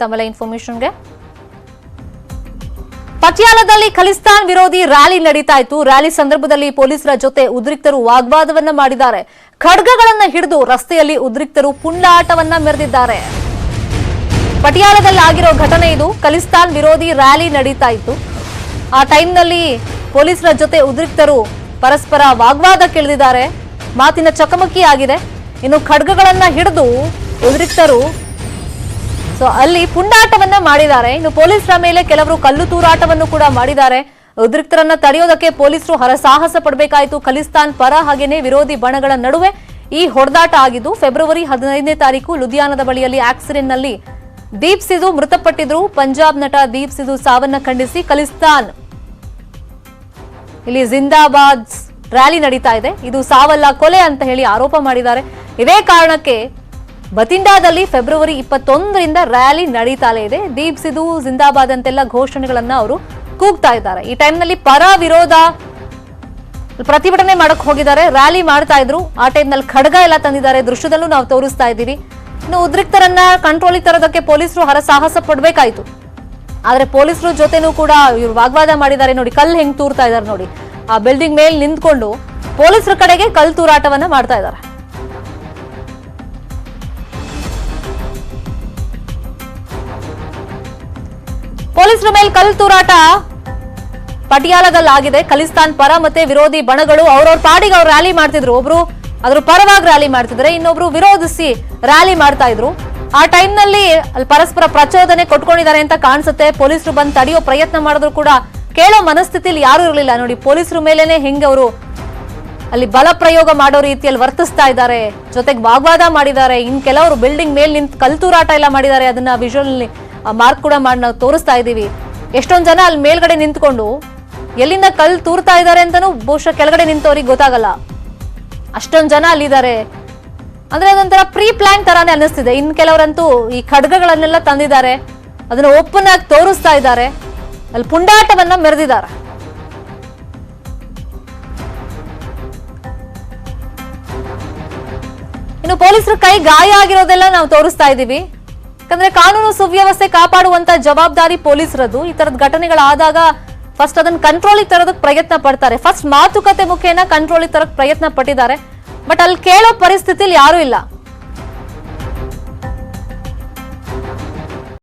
ತಮ್ಮೆಲ್ಲ ಇನ್ಫಾರ್ಮೇಶನ್ಗೆ ಪಟಿಯಾಲದಲ್ಲಿ ಖಲಿಸ್ತಾನ್ ವಿರೋಧಿ ರ್ಯಾಲಿ ನಡೀತಾ ಇತ್ತು. ರ್ಯಾಲಿ ಸಂದರ್ಭದಲ್ಲಿ ಪೊಲೀಸರ ಜೊತೆ ಉದ್ರಿಕ್ತರು ವಾಗ್ವಾದವನ್ನ ಮಾಡಿದ್ದಾರೆ. ಖಡ್ಗಗಳನ್ನ ಹಿಡಿದು ರಸ್ತೆಯಲ್ಲಿ ಉದ್ರಿಕ್ತರು ಪುಂಡಾಟವನ್ನ ಮೆರೆದಿದ್ದಾರೆ. ಪಟಿಯಾಲದಲ್ಲಿ ಆಗಿರೋ ಘಟನೆ ಇದು. ಖಲಿಸ್ತಾನ್ ವಿರೋಧಿ ರ್ಯಾಲಿ ನಡೀತಾ ಇತ್ತು. ಆ ಟೈಮ್ನಲ್ಲಿ ಪೊಲೀಸರ ಜೊತೆ ಉದ್ರಿಕ್ತರು ಪರಸ್ಪರ ವಾಗ್ವಾದಕ್ಕಿಳಿದಿದ್ದಾರೆ. ಮಾತಿನ ಚಕಮಕಿ ಆಗಿದೆ. ಇನ್ನು ಖಡ್ಗಗಳನ್ನ ಹಿಡಿದು ಉದ್ರಿಕ್ತರು ಅಲ್ಲಿ ಪುಂಡಾಟವನ್ನ ಮಾಡಿದ್ದಾರೆ. ಇನ್ನು ಪೊಲೀಸರ ಮೇಲೆ ಕೆಲವರು ಕಲ್ಲು ತೂರಾಟವನ್ನು ಕೂಡ ಮಾಡಿದ್ದಾರೆ. ಉದ್ರಿಕ್ತರನ್ನ ತಡೆಯೋದಕ್ಕೆ ಪೊಲೀಸರು ಹರಸಾಹಸ ಪಡಬೇಕಾಯಿತು. ಖಲಿಸ್ತಾನ್ ಪರ ಹಾಗೇನೆ ವಿರೋಧಿ ಬಣಗಳ ನಡುವೆ ಈ ಹೊಡೆದಾಟ ಆಗಿದ್ದು ಫೆಬ್ರವರಿ 15ನೇ ತಾರೀಕು ಲುಧಿಯಾನದ ಬಳಿಯಲ್ಲಿ ಆಕ್ಸಿಡೆಂಟ್ ನಲ್ಲಿ ದೀಪ್ ಸಿಧು ಮೃತಪಟ್ಟಿದ್ರು. ಪಂಜಾಬ್ ನಟ ದೀಪ್ ಸಿಧು ಸಾವನ್ನ ಖಂಡಿಸಿ ಖಲಿಸ್ತಾನ್ ಇಲ್ಲಿ ಜಿಂದಾಬಾದ್ ರ್ಯಾಲಿ ನಡೀತಾ ಇದೆ. ಇದು ಸಾವಲ್ಲ ಕೊಲೆ ಅಂತ ಹೇಳಿ ಆರೋಪ ಮಾಡಿದ್ದಾರೆ. ಇದೇ ಕಾರಣಕ್ಕೆ ಬತಿಂಡಾದಲ್ಲಿ ಫೆಬ್ರವರಿ 21ರಿಂದ ರ್ಯಾಲಿ ನಡೀತಾಲೇ ಇದೆ. ದೀಪ್ ಸಿಧು ಜಿಂದಾಬಾದ್ ಅಂತೆಲ್ಲ ಘೋಷಣೆಗಳನ್ನ ಅವರು ಕೂಗ್ತಾ ಇದ್ದಾರೆ. ಈ ಟೈಮ್ನಲ್ಲಿ ಪರ ವಿರೋಧ ಪ್ರತಿಭಟನೆ ಮಾಡಕ್ ಹೋಗಿದ್ದಾರೆ. ರ್ಯಾಲಿ ಮಾಡ್ತಾ ಇದ್ರು. ಆ ಟೈಮ್ನಲ್ಲಿ ಖಡ್ಗ ಎಲ್ಲ ತಂದಿದ್ದಾರೆ. ದೃಶ್ಯದಲ್ಲೂ ನಾವು ತೋರಿಸ್ತಾ ಇದ್ದೀವಿ. ಇನ್ನು ಉದ್ರಿಕ್ತರನ್ನ ಕಂಟ್ರೋಲಿಗೆ ತರೋದಕ್ಕೆ ಪೊಲೀಸರು ಹರಸಾಹಸ ಪಡ್ಬೇಕಾಯ್ತು. ಆದ್ರೆ ಪೊಲೀಸರು ಜೊತೆನೂ ಕೂಡ ಇವ್ರು ವಾಗ್ವಾದ ಮಾಡಿದ್ದಾರೆ. ನೋಡಿ ಕಲ್ಲು ಹೆಂಗ್ ತೂರ್ತಾ ಇದ್ದಾರೆ ನೋಡಿ. ಆ ಬಿಲ್ಡಿಂಗ್ ಮೇಲೆ ನಿಂತ್ಕೊಂಡು ಪೊಲೀಸರ ಕಡೆಗೆ ಕಲ್ಲು ತೂರಾಟವನ್ನ ಮಾಡ್ತಾ ಇದ್ದಾರೆ. ಪೊಲೀಸರ ಮೇಲೆ ಕಲ್ಲು ತೂರಾಟ ಪಟಿಯಾಲದಲ್ಲಿ ಆಗಿದೆ. ಖಲಿಸ್ತಾನ್ ಪರ ಮತ್ತೆ ವಿರೋಧಿ ಬಣಗಳು ಅವ್ರವ್ರ ಪಾಡಿಗೆ ಅವ್ರು ರ್ಯಾಲಿ ಮಾಡ್ತಿದ್ರು. ಒಬ್ರು ಅದ್ರ ಪರವಾಗಿ ರ್ಯಾಲಿ ಮಾಡ್ತಿದ್ರೆ, ಇನ್ನೊಬ್ರು ವಿರೋಧಿಸಿ ರ್ಯಾಲಿ ಮಾಡ್ತಾ ಇದ್ರು. ಆ ಟೈಮ್ನಲ್ಲಿ ಅಲ್ಲಿ ಪರಸ್ಪರ ಪ್ರಚೋದನೆ ಕೊಟ್ಕೊಂಡಿದ್ದಾರೆ ಅಂತ ಕಾಣಿಸುತ್ತೆ. ಪೊಲೀಸರು ಬಂದು ತಡೆಯೋ ಪ್ರಯತ್ನ ಮಾಡಿದ್ರು ಕೂಡ ಕೇಳೋ ಮನಸ್ಥಿತಿಯಲ್ಲಿ ಯಾರು ಇರಲಿಲ್ಲ. ನೋಡಿ ಪೊಲೀಸರ ಮೇಲೇನೆ ಹೆಂಗೆ ಅವರು ಅಲ್ಲಿ ಬಲ ಪ್ರಯೋಗ ಮಾಡೋ ರೀತಿಯಲ್ಲಿ ವರ್ತಿಸ್ತಾ ಇದ್ದಾರೆ. ಜೊತೆಗೆ ವಾಗ್ವಾದ ಮಾಡಿದ್ದಾರೆ. ಇನ್ ಕೆಲವರು ಬಿಲ್ಡಿಂಗ್ ಮೇಲೆ ನಿಂತು ಕಲ್ಲು ತೂರಾಟ ಎಲ್ಲ ಮಾಡಿದ್ದಾರೆ. ಅದನ್ನ ವಿಜುವಲ್ ಮಾರ್ಕ್ ಕೂಡ ಮಾಡಿ ನಾವು ತೋರಿಸ್ತಾ ಇದ್ದೀವಿ. ಎಷ್ಟೊಂದು ಜನ ಅಲ್ಲಿ ಮೇಲ್ಗಡೆ ನಿಂತ್ಕೊಂಡು ಎಲ್ಲಿಂದ ಕಲ್ಲು ತೂರ್ತಾ ಇದ್ದಾರೆ ಅಂತಾನೂ ಬಹುಶಃ ಕೆಳಗಡೆ ನಿಂತವ್ರಿಗೆ ಗೊತ್ತಾಗಲ್ಲ. ಅಷ್ಟೊಂದು ಜನ ಅಲ್ಲಿದ್ದಾರೆ. ಅಂದ್ರೆ ಅದೊಂಥರ ಪ್ರೀ ಪ್ಲಾನ್ ತರಾನೇ ಅನ್ನಿಸ್ತಿದೆ. ಇನ್ ಕೆಲವರಂತೂ ಈ ಖಡ್ಗಗಳನ್ನೆಲ್ಲ ತಂದಿದ್ದಾರೆ. ಅದನ್ನ ಓಪನ್ ಆಗಿ ತೋರಿಸ್ತಾ ಇದ್ದಾರೆ. ಅಲ್ಲಿ ಪುಂಡಾಟವನ್ನ ಮೆರೆದಿದ್ದಾರೆ. ಇನ್ನು ಪೊಲೀಸರ ಕೈ ಗಾಯ ಆಗಿರೋದೆಲ್ಲ ನಾವು ತೋರಿಸ್ತಾ ಇದ್ದೀವಿ. ಯಾಕಂದ್ರೆ ಕಾನೂನು ಸುವ್ಯವಸ್ಥೆ ಕಾಪಾಡುವಂತ ಜವಾಬ್ದಾರಿ ಪೊಲೀಸರದ್ದು. ಈ ತರದ ಘಟನೆಗಳಾದಾಗ ಫಸ್ಟ್ ಅದನ್ನ ಕಂಟ್ರೋಲಿಗೆ ತರೋದಕ್ಕೆ ಪ್ರಯತ್ನ ಪಡ್ತಾರೆ. ಫಸ್ಟ್ ಮಾತುಕತೆ ಮುಖೇನ ಕಂಟ್ರೋಲಿಗೆ ತರಕ್ ಪ್ರಯತ್ನ ಪಟ್ಟಿದ್ದಾರೆ. ಬಟ್ ಅಲ್ಲಿ ಕೇಳೋ ಪರಿಸ್ಥಿತಿಲಿ ಯಾರು ಇಲ್ಲ.